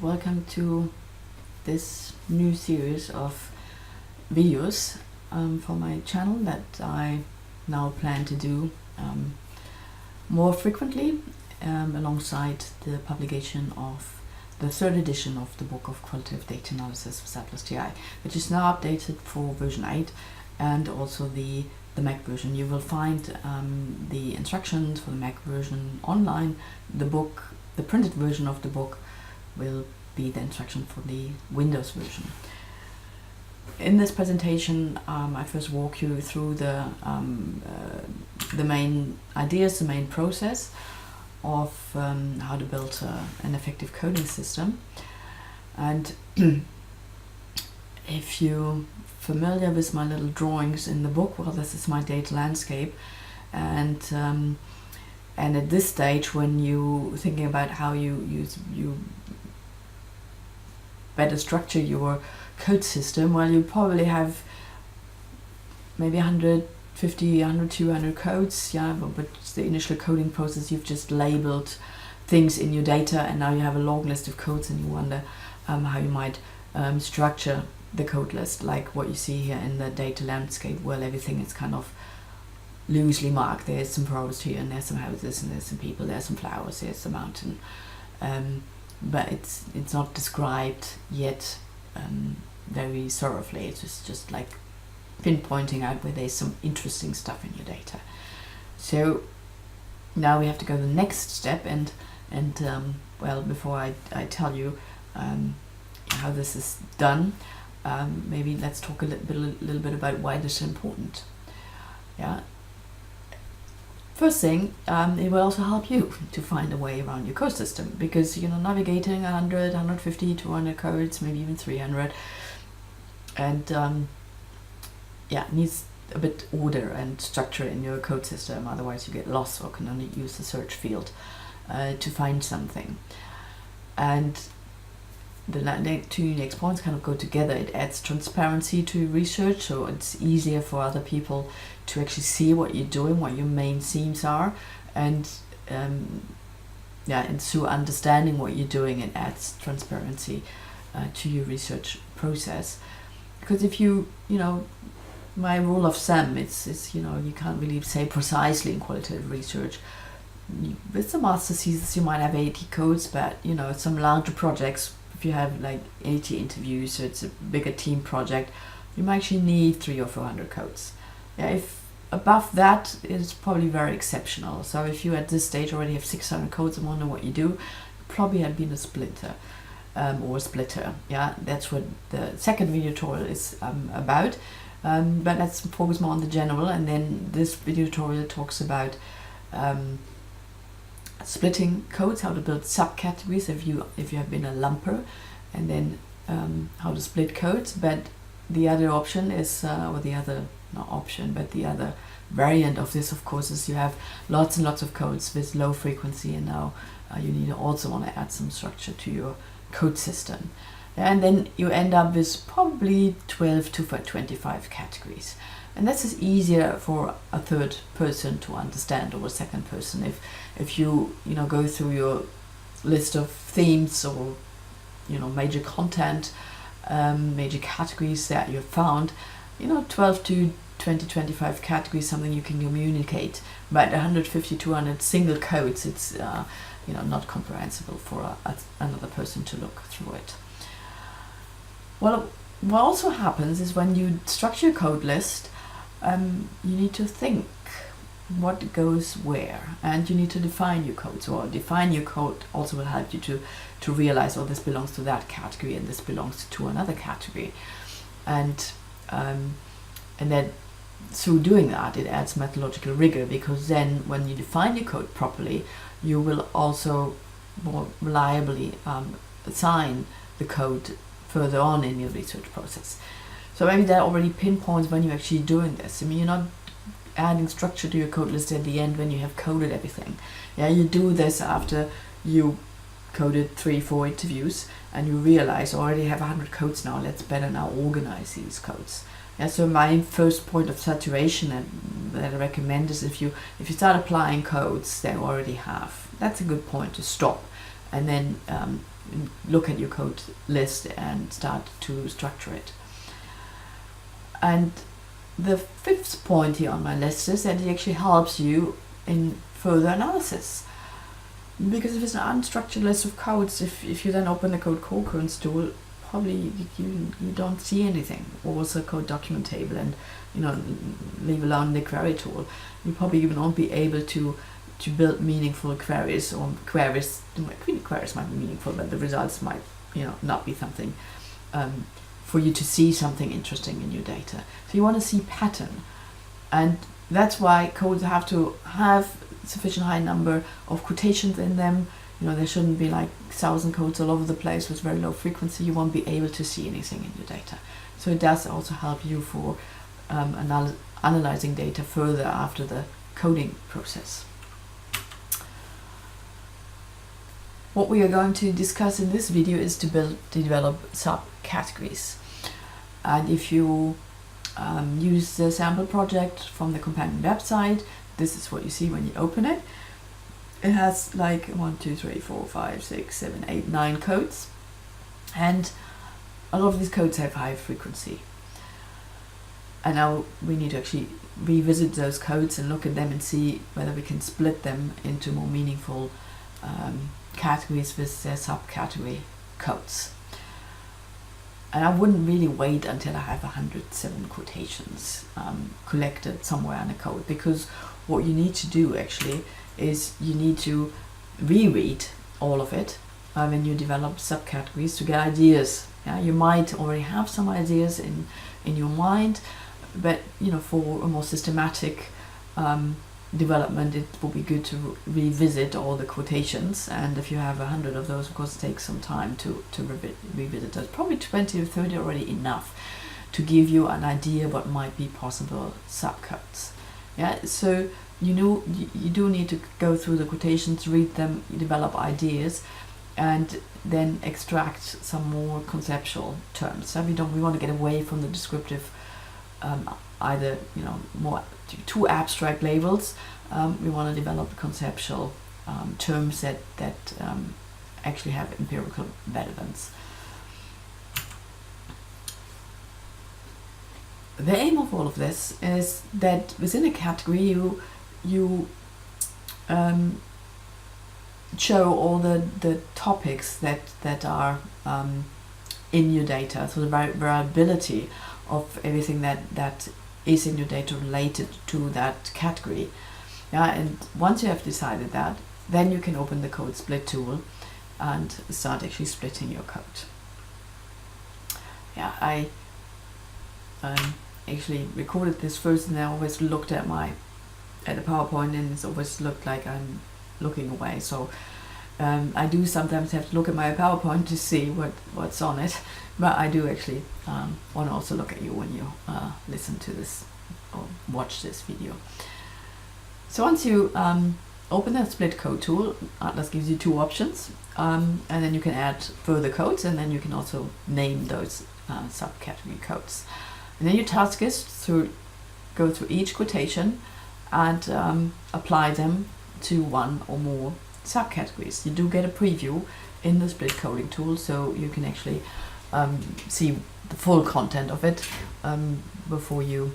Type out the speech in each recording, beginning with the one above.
welcome to this new series of videos for my channel that I now plan to do more frequently alongside the publication of the third edition of the book of qualitative data analysis with ATLAS.ti, which is now updated for version 8 and also the Mac version. You will find the instructions for the Mac version online. The book, the printed version of the book, will be the instruction for the Windows version. In this presentation, I first walk you through the main ideas, the main process of how to build an effective coding system. And if you're familiar with my little drawings in the book, well, this is my data landscape. And at this stage, when you're thinking about how you better structure your code system, well, you probably have maybe 150, 100, 200 codes, yeah, but the initial coding process, you've just labeled things in your data, and now you have a long list of codes, and you wonder how you might structure the code list, like what you see here in the data landscape. Well, everything is kind of loosely marked. There's some roads here, and there's some houses, and there's some people, there's some flowers, there's a mountain, but it's not described yet very thoroughly. It's just like pinpointing out where there's some interesting stuff in your data. So now we have to go to the next step, and well, before I tell you how this is done, maybe let's talk a little bit about why this is important. Yeah. First thing, it will also help you to find a way around your code system, because navigating 100, 150, 200 codes, maybe even 300, and yeah, needs a bit order and structure in your code system. Otherwise, you get lost or can only use the search field to find something. And the two next points kind of go together. It adds transparency to your research, so it's easier for other people to actually see what you're doing, what your main themes are, and yeah, and through understanding what you're doing, it adds transparency to your research process. Because if my rule of thumb, it's you can't really say precisely in qualitative research. With the master thesis, you might have 80 codes, but some larger projects, if you have like 80 interviews, so it's a bigger team project, you might actually need 300 or 400 codes. Yeah, if above that, it's probably very exceptional. So if you at this stage already have 600 codes and wonder what you do, you probably have been a splinter or a splitter. Yeah, that's what the second video tutorial is about. But let's focus more on the general, and then this video tutorial talks about splitting codes, how to build subcategories if you have been a lumper, and then how to split codes. But the other option is, or the other, not option, but the other variant of this, of course, is you have lots and lots of codes with low frequency, and now you need to also want to add some structure to your code system. And then you end up with probably 12 to 25 categories. And this is easier for a third person to understand, or a second person. If you go through your list of themes or major content, major categories that you found, 12 to 25 categories, something you can communicate. But 150, 200 single codes, it's not comprehensible for another person to look through it. Well, what also happens is when you structure a code list, you need to think what goes where, and you need to define your code. So define your code also will help you to realize, oh, this belongs to that category and this belongs to another category, and then through doing that, it adds methodological rigor, because then when you define your code properly, you will also more reliably assign the code further on in your research process. So maybe that already pinpoints when you're actually doing this. I mean, you're not adding structure to your code list at the end when you have coded everything. Yeah, you do this after you coded 3-4 interviews, and you realize, I already have 100 codes now, let's better now organize these codes. Yeah, so my first point of saturation that I recommend is if you start applying codes that you already have, that's a good point to stop. And then look at your code list and start to structure it. And the fifth point here on my list is that it actually helps you in further analysis. Because if it's an unstructured list of codes, if you then open the code co-occurrence tool, probably you don't see anything. Or also code document table, and leave alone the query tool, you probably even won't be able to build meaningful queries, or queries might be meaningful, but the results might not be something for you to see something interesting in your data. So you want to see pattern, and that's why codes have to have sufficient high number of quotations in them. There shouldn't be like 1,000 codes all over the place with very low frequency. You won't be able to see anything in your data. So it does also help you for analyzing data further after the coding process. What we are going to discuss in this video is to develop subcategories. And if you use the sample project from the companion website, this is what you see when you open it. It has like 1, 2, 3, 4, 5, 6, 7, 8, 9 codes. And a lot of these codes have high frequency. And now we need to actually revisit those codes and look at them and see whether we can split them into more meaningful categories with their subcategory codes. And I wouldn't really wait until I have 107 quotations collected somewhere in a code, because what you need to do actually is you need to reread all of it when you develop subcategories to get ideas. Yeah? You might already have some ideas in your mind, but for a more systematic development, it will be good to revisit all the quotations. And if you have 100 of those, of course, it takes some time to revisit those. Probably 20 or 30 already enough to give you an idea what might be possible subcodes. Yeah, so you do need to go through the quotations, read them, develop ideas, and then extract some more conceptual terms. So we want to get away from the descriptive, either more too abstract labels. We want to develop conceptual terms that actually have empirical relevance. The aim of all of this is that within a category you show all the topics that are in your data, so the variability of everything that is in your data related to that category. Yeah, and once you have decided that, then you can open the code split tool and start actually splitting your code. Yeah, I actually recorded this first, and I always looked at the PowerPoint, and it's always looked like I'm looking away. So I do sometimes have to look at my PowerPoint to see what's on it, but I do actually want to also look at you when you listen to this or watch this video. So once you open the split code tool, Atlas gives you two options, and then you can add further codes, and then you can also name those subcategory codes. And then your task is to go through each quotation and apply them to one or more subcategories. You do get a preview in the split coding tool, so you can actually see the full content of it before you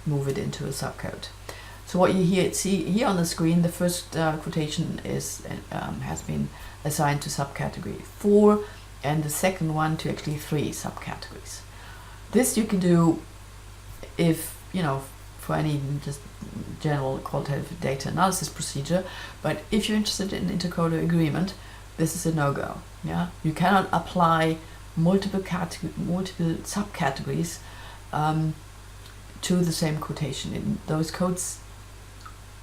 move it into a subcode. So what you see here on the screen, the first quotation is has been assigned to subcategory 4, and the second one to actually 3 subcategories. This you can do if for any just general qualitative data analysis procedure, but if you're interested in intercoder agreement, this is a no-go. Yeah, you cannot apply multiple subcategories to the same quotation. Those codes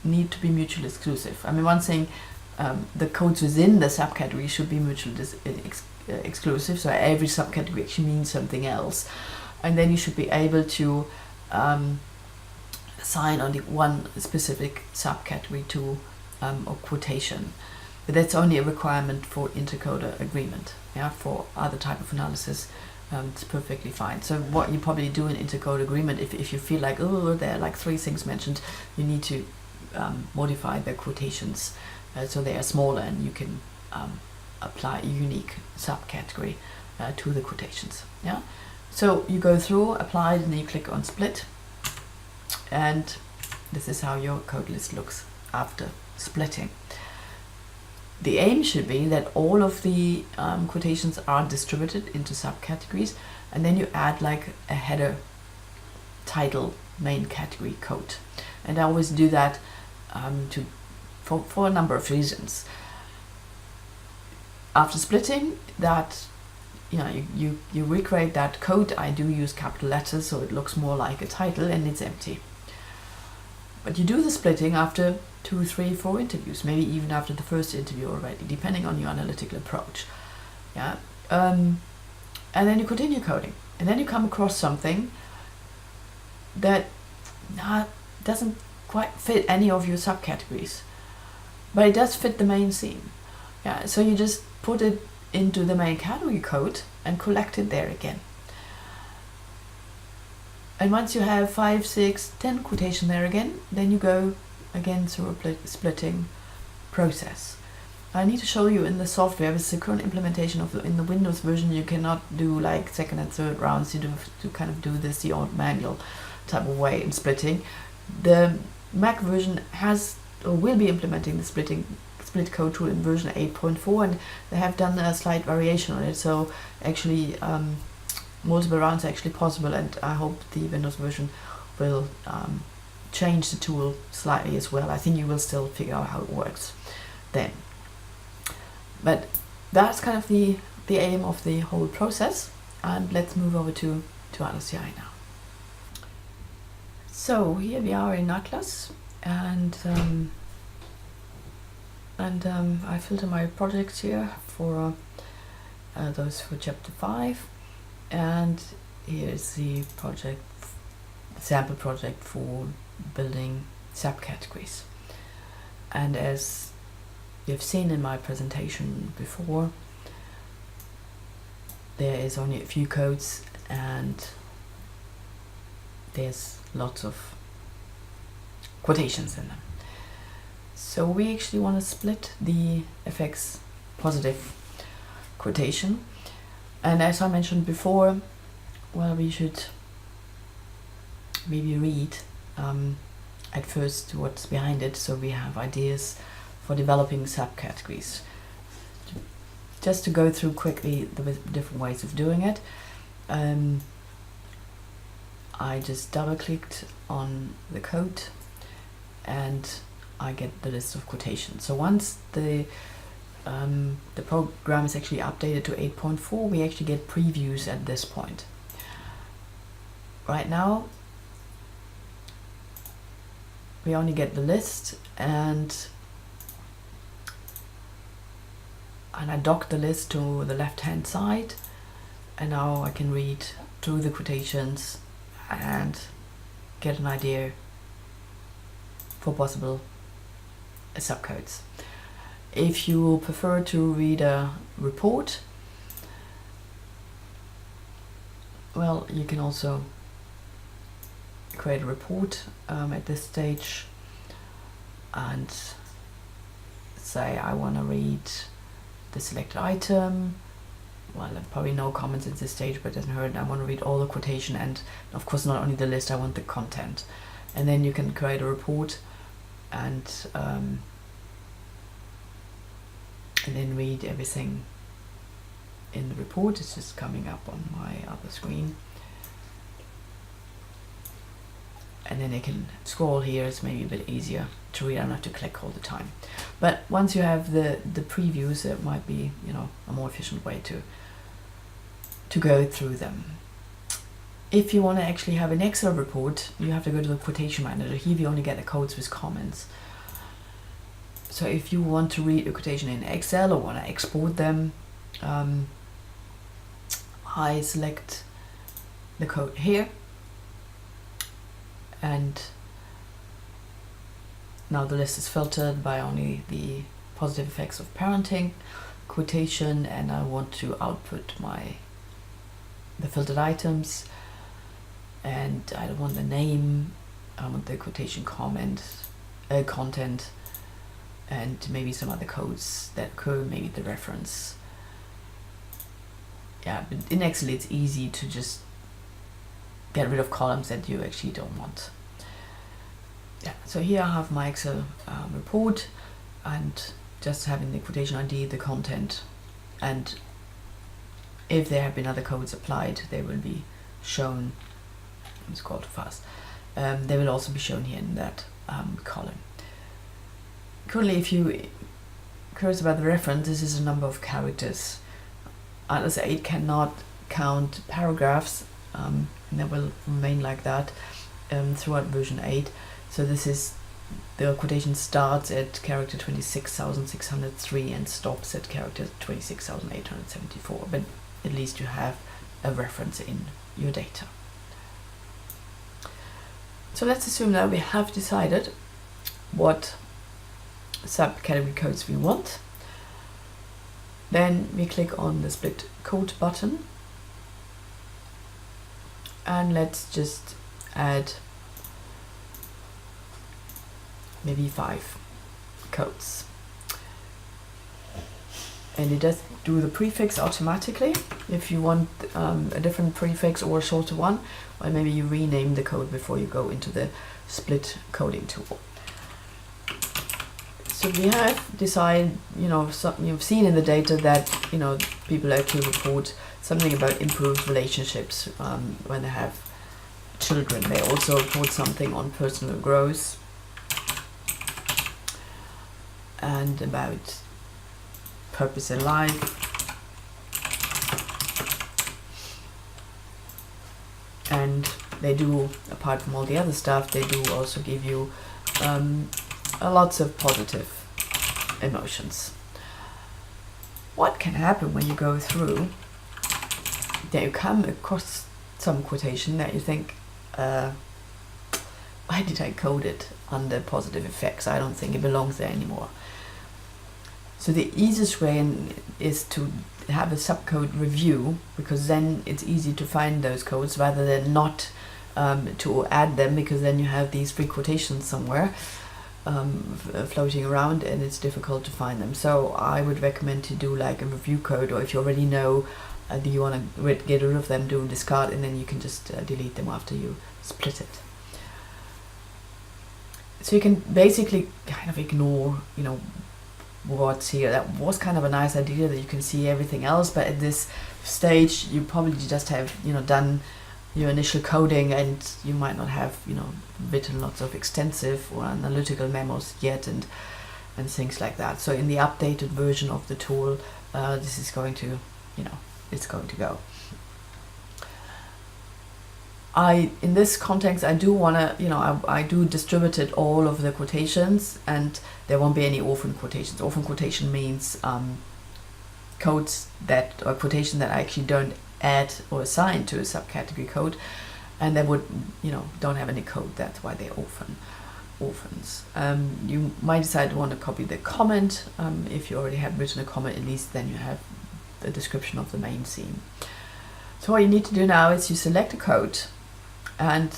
need to be mutually exclusive. I mean, one thing, the codes within the subcategory should be mutually exclusive, so every subcategory actually means something else, and then you should be able to assign only one specific subcategory to a quotation. But that's only a requirement for intercoder agreement. Yeah, for other type of analysis, it's perfectly fine. So what you probably do in intercoder agreement, if you feel like, oh, there are like 3 things mentioned, you need to modify the quotations so they are smaller, and you can apply a unique subcategory to the quotations. Yeah. So you go through, apply it, and then you click on split, and this is how your code list looks after splitting. The aim should be that all of the quotations are distributed into subcategories, and then you add like a header, title, main category code. And I always do that for a number of reasons. After splitting that, you recreate that code. I do use capital letters, so it looks more like a title, and it's empty. But you do the splitting after 2, 3, 4 interviews, maybe even after the first interview already, depending on your analytical approach. Yeah, and then you continue coding, and then you come across something that doesn't quite fit any of your subcategories, but it does fit the main theme. Yeah, so you just put it into the main category code and collect it there again. And once you have 5, 6, 10 quotation there again, then you go again through a splitting process. I need to show you in the software, with the current implementation in the Windows version, you cannot do like second and third rounds. You have to kind of do this the old manual type of way in splitting. The Mac version has or will be implementing the split code tool in version 8.4, and they have done a slight variation on it. So actually, multiple rounds are actually possible, and I hope the Windows version will change the tool slightly as well. I think you will still figure out how it works then. But that's kind of the aim of the whole process, and let's move over to ATLAS.ti now. So here we are in ATLAS, and I filter my projects here for those for chapter 5, and here's the project, sample project for building subcategories. And as you've seen in my presentation before, there is only a few codes, and there's lots of quotations in them. So we actually want to split the FX positive quotation, and as I mentioned before, well, we should maybe read at first what's behind it, so we have ideas for developing subcategories. Just to go through quickly the different ways of doing it, I just double clicked on the code and I get the list of quotations. So once the program is actually updated to 8.4, we actually get previews at this point. Right now we only get the list, and I dock the list to the left hand side, and now I can read through the quotations and get an idea for possible subcodes. If you prefer to read a report, well, you can also create a report at this stage and say I want to read the selected item. Well, probably no comments at this stage, but it doesn't hurt. I want to read all the quotation, and of course not only the list, I want the content. And then you can create a report and then read everything in the report. It's just coming up on my other screen. And then I can scroll here. It's maybe a bit easier to read. I don't have to click all the time. But once you have the previews, it might be, you know, a more efficient way to go through them. If you want to actually have an Excel report, you have to go to the quotation manager. Here we only get the codes with comments. So if you want to read a quotation in Excel or want to export them, I select the code here, and now the list is filtered by only the positive effects of parenting quotation, and I want to output the filtered items, and I don't want the name, I want the quotation content, and maybe some other codes that occur, maybe the reference. Yeah, but in Excel it's easy to just get rid of columns that you actually don't want. Yeah, so here I have my Excel report, and just having the quotation ID, the content, and if there have been other codes applied, they will be shown. I'm scroll too fast. They will also be shown here in that column. Currently, if you curious about the reference, this is a number of characters. ATLAS 8 cannot count paragraphs, and that will remain like that throughout version 8. So this is, the quotation starts at character 26,603 and stops at character 26,874, but at least you have a reference in your data. So let's assume that we have decided what subcategory codes we want. Then we click on the split code button, and let's just add maybe 5 codes. And it does do the prefix automatically. If you want a different prefix or a shorter one, well, maybe you rename the code before you go into the split coding tool. So we have decided, you've seen in the data that, people actually report something about improved relationships when they have children. They also report something on personal growth and about purpose in life. And they do, apart from all the other stuff, they do also give you lots of positive emotions. What can happen when you go through that you come across some quotation that you think, why did I code it under positive effects? I don't think it belongs there anymore. So the easiest way is to have a subcode review, because then it's easy to find those codes rather than not to add them, because then you have these free quotations somewhere floating around and it's difficult to find them. So I would recommend to do like a review code, or if you already know that you want to get rid of them, do discard, and then you can just delete them after you split it. So you can basically kind of ignore, what's here. That was kind of a nice idea that you can see everything else, but at this stage you probably just have done your initial coding, and you might not have written lots of extensive or analytical memos yet and things like that. So in the updated version of the tool, this is going to it's going to go. In this context, I do want to, I do distributed all of the quotations, and there won't be any orphan quotations. Orphan quotation means codes or quotation that I actually don't add or assign to a subcategory code, and they would, don't have any code. That's why they're orphans. You might decide to want to copy the comment. If you already have written a comment, at least then you have the description of the main theme. So what you need to do now is you select a code and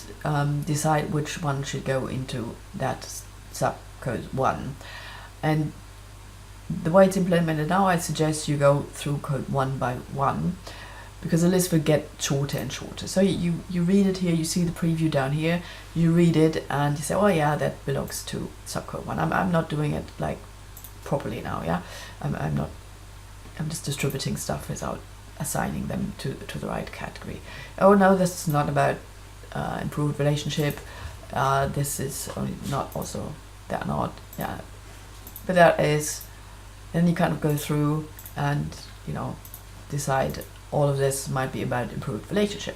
decide which one should go into that subcode 1. And the way it's implemented now, I suggest you go through code 1 by 1, because the list will get shorter and shorter. So you read it here, you see the preview down here, you read it and you say, oh yeah, that belongs to subcode 1. I'm not doing it like properly now, yeah? I'm just distributing stuff without assigning them to the right category. Oh no, this is not about improved relationship. This is not also, that not, yeah. But that is, then you kind of go through and, decide all of this might be about improved relationship.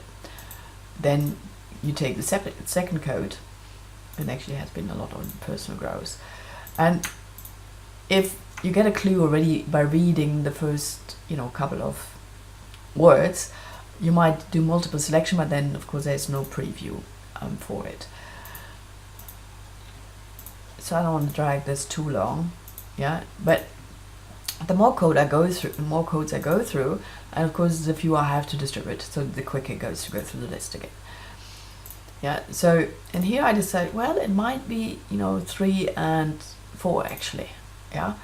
Then you take the second code, and actually has been a lot on personal growth. And if you get a clue already by reading the first, couple of words, you might do multiple selection, but then of course there's no preview for it. So I don't want to drag this too long, yeah. But the more code I go through, the more codes I go through, and of course the fewer I have to distribute, so the quicker it goes to go through the list again. Yeah. So and here I decide, well, it might be 3 and 4 actually. Yeah,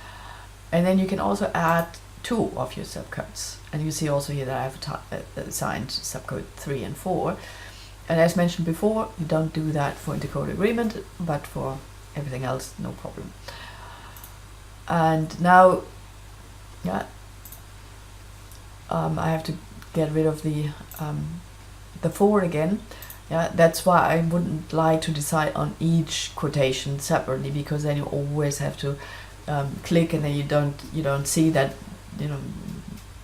and then you can also add 2 of your subcodes, and you see also here that I have assigned subcode 3 and 4. And as mentioned before, you don't do that for intercode agreement, but for everything else, no problem. And now, yeah, I have to get rid of the 4 again. Yeah, that's why I wouldn't like to decide on each quotation separately, because then you always have to click, and then you don't see that,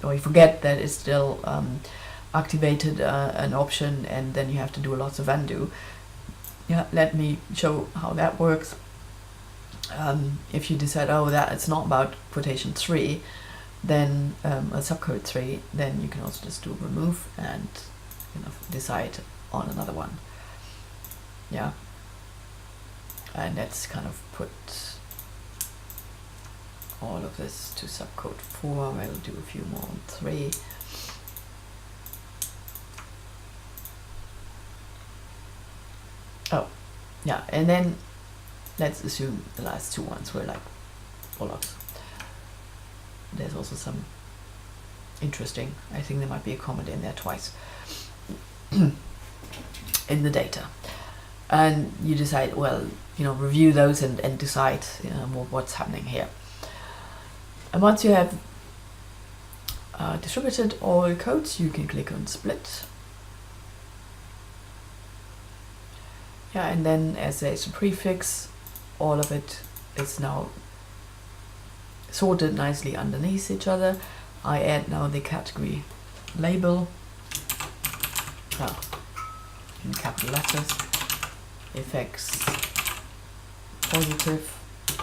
or you forget that it's still activated an option, and then you have to do lots of undo. Yeah, let me show how that works. If you decide, oh, that it's not about quotation 3, then a subcode 3, then you can also just do remove and decide on another one. Yeah, and let's kind of put all of this to subcode 4. I'll do a few more on 3. Oh, yeah, and then let's assume the last 2 ones were like bollocks. There's also some interesting, I think there might be a comment in there twice in the data. And you decide, well, review those and decide what's happening here. And once you have distributed all codes, you can click on split. Yeah, and then as there's a prefix, all of it is now sorted nicely underneath each other. I add now the category label in capital letters, effects positive,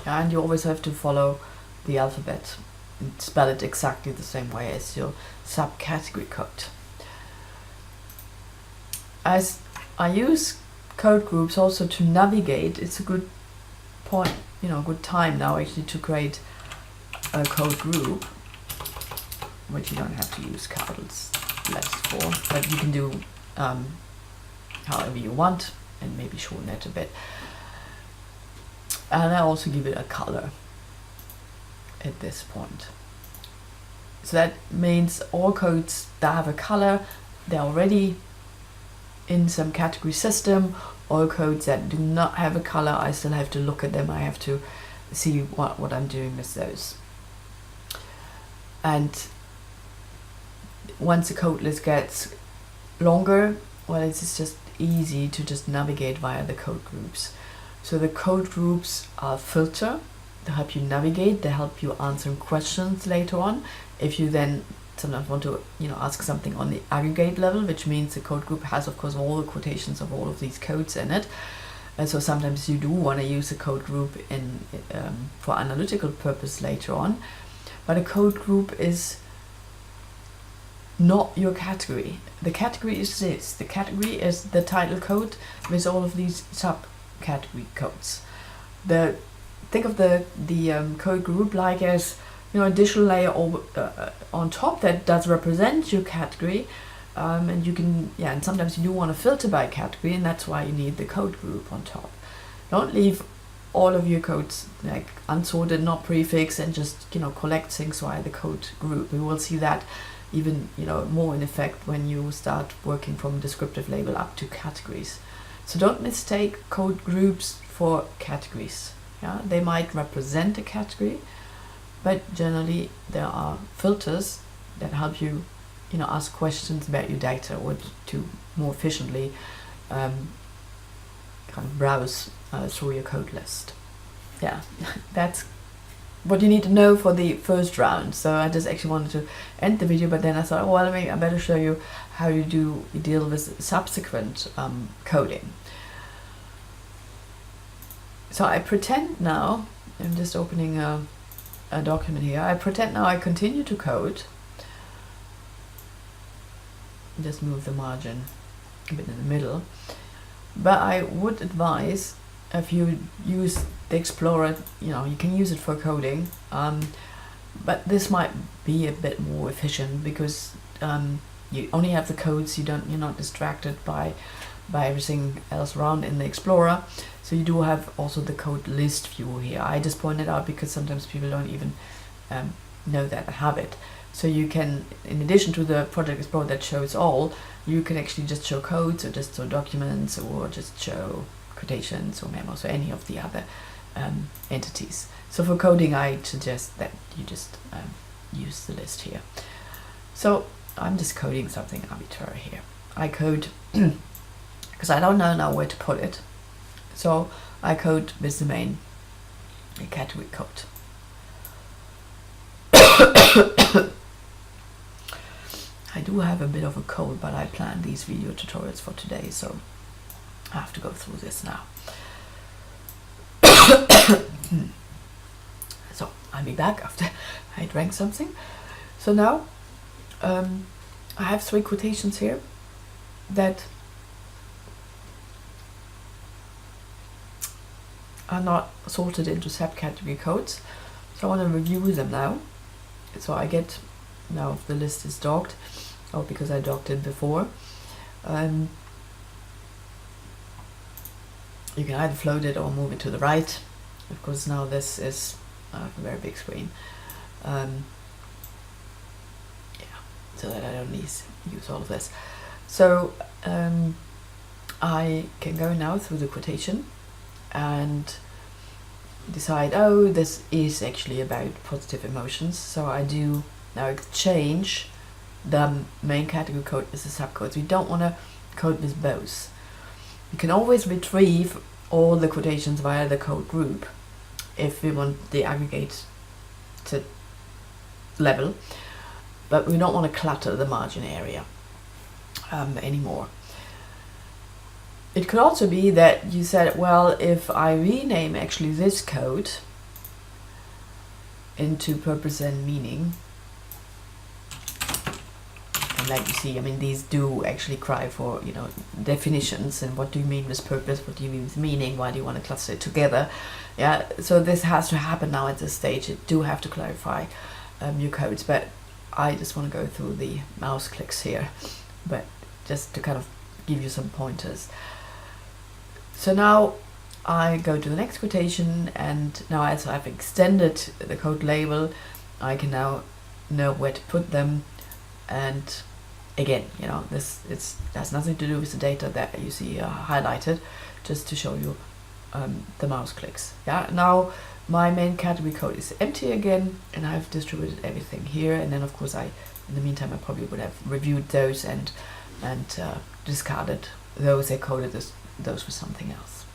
and you always have to follow the alphabet and spell it exactly the same way as your subcategory code. As I use code groups also to navigate, it's a good point, good time now actually to create a code group, which you don't have to use capital letters for, but you can do however you want, and maybe shorten it a bit. And I also give it a color at this point. So that means all codes that have a color, they're already in some category system. All codes that do not have a color, I still have to look at them. I have to see what I'm doing with those. And once the code list gets longer, well, it's just easy to just navigate via the code groups. So the code groups are filter. They help you navigate. They help you answer questions later on. If you then sometimes want to ask something on the aggregate level, which means the code group has of course all the quotations of all of these codes in it, and so sometimes you do want to use a code group in for analytical purpose later on. But a code group is not your category. The category is this. The category is the title code with all of these subcategory codes. Think of the code group like as additional layer on top that does represent your category, and you can and sometimes you do want to filter by category, and that's why you need the code group on top. Don't leave all of your codes like unsorted, not prefix, and just collect things via the code group. We will see that even more in effect when you start working from descriptive label up to categories. So don't mistake code groups for categories. Yeah, they might represent a category, but generally there are filters that help you ask questions about your data, or to more efficiently kind of browse through your code list. Yeah, that's what you need to know for the first round. So I just actually wanted to end the video, but then I thought, oh, well, maybe I better show you how you deal with subsequent coding. So I pretend now, I'm just opening a document here, I pretend now I continue to code. Just move the margin a bit in the middle. But I would advise, if you use the Explorer, you can use it for coding, but this might be a bit more efficient because you only have the codes. You're not distracted by by everything else around in the Explorer. So you do have also the code list view here. I just pointed out because sometimes people don't even know that they have it. So you can, in addition to the Project Explorer that shows all, you can actually just show codes or just show documents or just show quotations or memos or any of the other entities. So for coding, I suggest that you just use the list here. So I'm just coding something arbitrary here. I code because I don't know now where to put it. So I code with the main category code. I do have a bit of a cold, but I planned these video tutorials for today, so I have to go through this now. So I'll be back after I drank something. So now I have 3 quotations here that are not sorted into subcategory codes. So I want to review them now. So I get, now if the list is docked, or because I docked it before, you can either float it or move it to the right. Of course now this is a very big screen. Yeah, so that I don't need to use all of this. So I can go now through the quotation and decide, oh, this is actually about positive emotions. So I do now exchange the main category code with the subcodes. We don't want to code with both. You can always retrieve all the quotations via the code group if we want the aggregate to level, but we don't want to clutter the margin area anymore. It could also be that you said, well, if I rename actually this code into purpose and meaning, and like you see, I mean, these do actually cry for, you know, definitions and what do you mean with purpose, what do you mean with meaning, why do you want to cluster it together? Yeah, so this has to happen now at this stage. You do have to clarify your codes, but I just want to go through the mouse clicks here, but just to kind of give you some pointers. So now I go to the next quotation, and now as I've extended the code label, I can now know where to put them. And again, you know, this has nothing to do with the data that you see highlighted, just to show you the mouse clicks. Yeah, now my main category code is empty again, and I've distributed everything here. And then of course in the meantime, I probably would have reviewed those and discarded those I coded those with something else.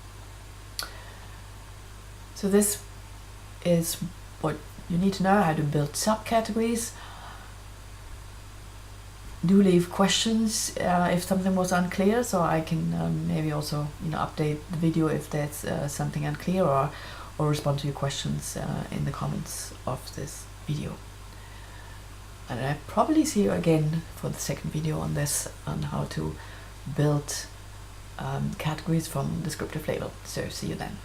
So this is what you need to know, how to build subcategories. Do leave questions if something was unclear, so I can maybe also, you know, update the video if there's something unclear, or respond to your questions in the comments of this video. And I probably see you again for the second video on this, on how to build categories from descriptive label. So see you then.